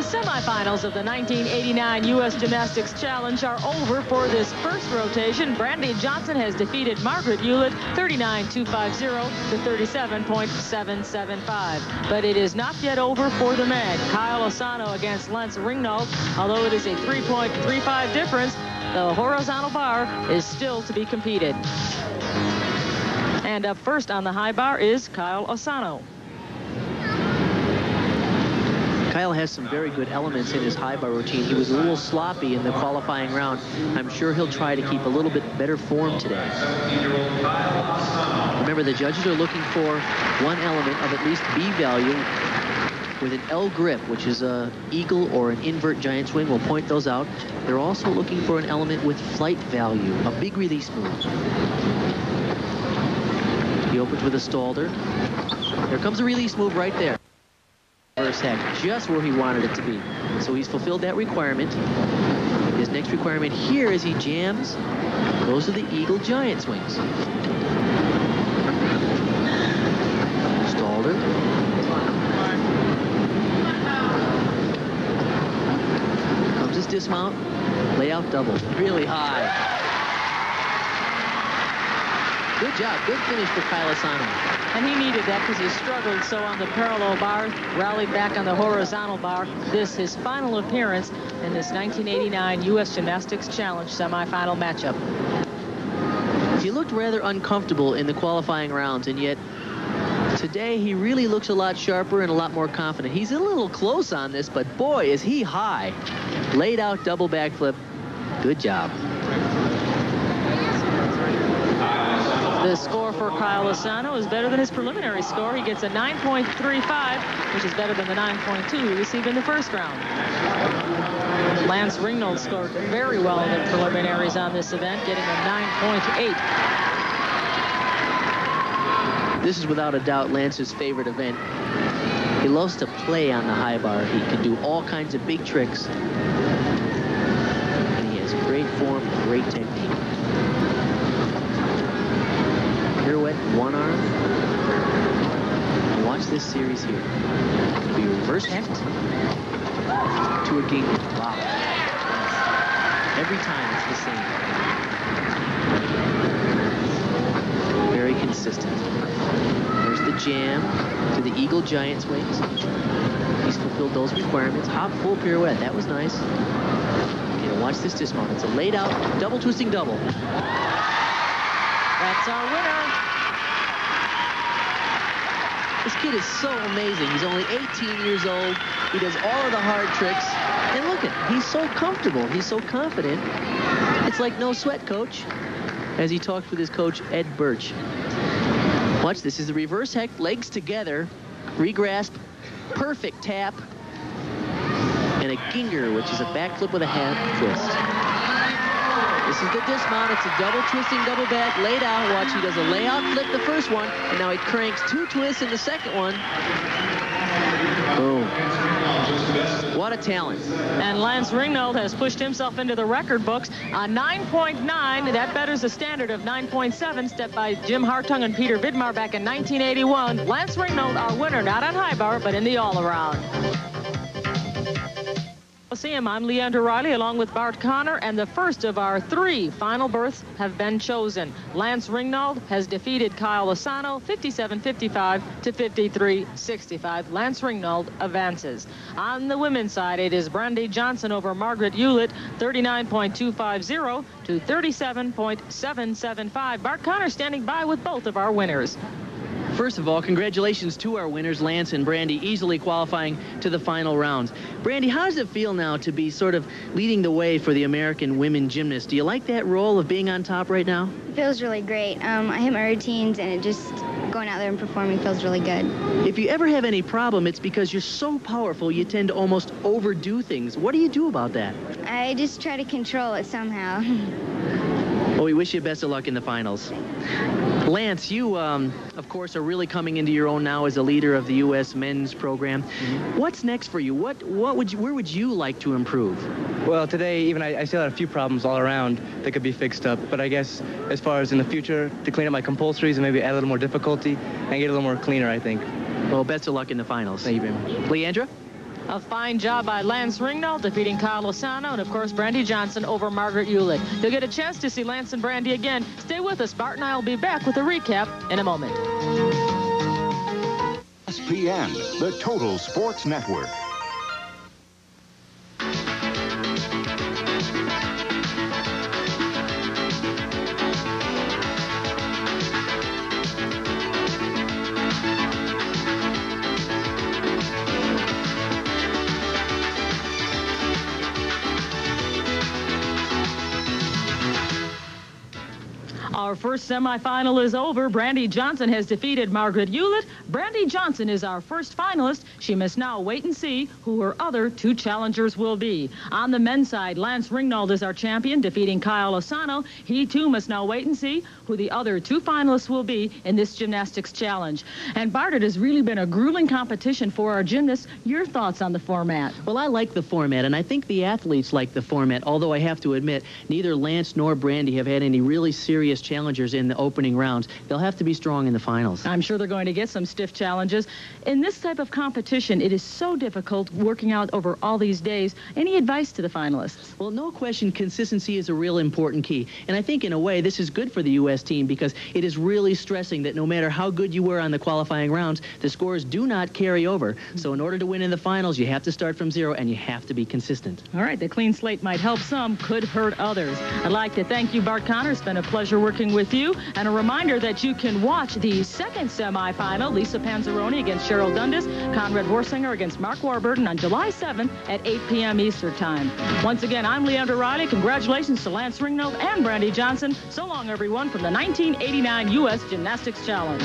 semifinals of the 1989 U.S. Gymnastics Challenge are over for this first rotation. Brandy Johnson has defeated Margaret Hewlett 39.250 to 37.775. But it is not yet over for the men. Kyle Asano against Lance Ringnald. Although it is a 3.35 difference, the horizontal bar is still to be competed. And up first on the high bar is Kyle Asano. Kyle has some very good elements in his high bar routine. He was a little sloppy in the qualifying round. I'm sure he'll try to keep a little bit better form today. Remember, the judges are looking for one element of at least B value with an L grip, which is a eagle or an invert giant swing. We'll point those out. They're also looking for an element with flight value, a big release move. He opens with a stalder. There comes a release move right there. Reverse heck, just where he wanted it to be. So he's fulfilled that requirement. His next requirement here is he jams, goes to the eagle giant swings. Stalder. Comes his dismount, layout double, really high. Good job, good finish for Kyle Asano. And he needed that because he struggled so on the parallel bar, rallied back on the horizontal bar. This his final appearance in this 1989 U.S. Gymnastics Challenge semifinal matchup. He looked rather uncomfortable in the qualifying rounds, and yet today he really looks a lot sharper and a lot more confident. He's a little close on this, but boy, is he high. Laid out double backflip. Good job. The score for Kyle Asano is better than his preliminary score. He gets a 9.35, which is better than the 9.2 he received in the first round. Lance Ringnald scored very well in the preliminaries on this event, getting a 9.8. This is without a doubt Lance's favorite event. He loves to play on the high bar. He can do all kinds of big tricks. And he has great form, great technique. Pirouette, one arm. And watch this series here. It'll be reverse heft to a gingle. Wow. Every time it's the same. Very consistent. There's the jam to the eagle giant swings. He's fulfilled those requirements. Hop full pirouette. That was nice. Okay, watch this dismount. It's a laid out double twisting double. That's our winner. This kid is so amazing. He's only 18 years old. He does all of the hard tricks. And look at him. He's so comfortable. He's so confident. It's like no sweat, coach. As he talked with his coach, Ed Birch. Watch this. This is the reverse heck, legs together, regrasp, perfect tap, and a ginger, which is a backflip with a half twist. This is the dismount. It's a double twisting, double back, laid out. Watch, he does a layout, flip the first one, and now he cranks two twists in the second one. Boom. What a talent. And Lance Ringnald has pushed himself into the record books. A 9.9, that betters a standard of 9.7, set by Jim Hartung and Peter Vidmar back in 1981. Lance Ringnald, our winner, not on high bar, but in the all-around. See him. I'm Leandra Riley along with Bart Connor, and the first of our three final berths have been chosen. Lance Ringnald has defeated Kyle Asano 57.55 to 53.65. Lance Ringnald advances. On the women's side, it is Brandy Johnson over Margaret Hewlett 39.250 to 37.775. Bart Connor standing by with both of our winners. First of all, congratulations to our winners, Lance and Brandy, easily qualifying to the final rounds. Brandy, how does it feel now to be sort of leading the way for the American women gymnasts? Do you like that role of being on top right now? It feels really great. I hit my routines, and it just going out there and performing feels really good. If you ever have any problem, it's because you're so powerful, you tend to almost overdo things. What do you do about that? I just try to control it somehow. Well, we wish you best of luck in the finals. Lance, you, of course, are really coming into your own now as a leader of the U.S. men's program. Mm-hmm. What's next for you? Where would you like to improve? Well, today, even I still had a few problems all around that could be fixed up. But I guess as far as in the future, to clean up my compulsories and maybe add a little more difficulty and get a little more cleaner, I think. Well, best of luck in the finals. Thank you very much. Leandra? A fine job by Lance Ringnald, defeating Kyle Asano, and of course Brandy Johnson over Margaret Hewlett. You'll get a chance to see Lance and Brandy again. Stay with us. Bart and I will be back with a recap in a moment. ESPN, the Total Sports Network. Our first semifinal is over. Brandy Johnson has defeated Margaret Hewlett. Brandy Johnson is our first finalist. She must now wait and see who her other two challengers will be. On the men's side, Lance Ringnald is our champion, defeating Kyle Asano. He, too, must now wait and see who the other two finalists will be in this gymnastics challenge. And, Bart, it has really been a grueling competition for our gymnasts. Your thoughts on the format? Well, I like the format, and I think the athletes like the format, although I have to admit, neither Lance nor Brandy have had any really serious challengers in the opening rounds. They'll have to be strong in the finals. I'm sure they're going to get some stiff challenges. In this type of competition, it is so difficult working out over all these days. Any advice to the finalists? Well, no question, consistency is a real important key. And I think, in a way, this is good for the U.S. team because it is really stressing that no matter how good you were on the qualifying rounds, the scores do not carry over. So in order to win in the finals, you have to start from zero and you have to be consistent. All right, the clean slate might help some, could hurt others. I'd like to thank you, Bart Connor. It's been a pleasure working with you. And a reminder that you can watch the second semifinal, Lisa Panzeroni against Cheryl Dundas, Conrad Warsinger against Mark Warburton on July 7th at 8 p.m. Eastern Time. Once again, I'm Leandra Riley. Congratulations to Lance Ringnald and Brandy Johnson. So long, everyone, from the 1989 U.S. Gymnastics Challenge.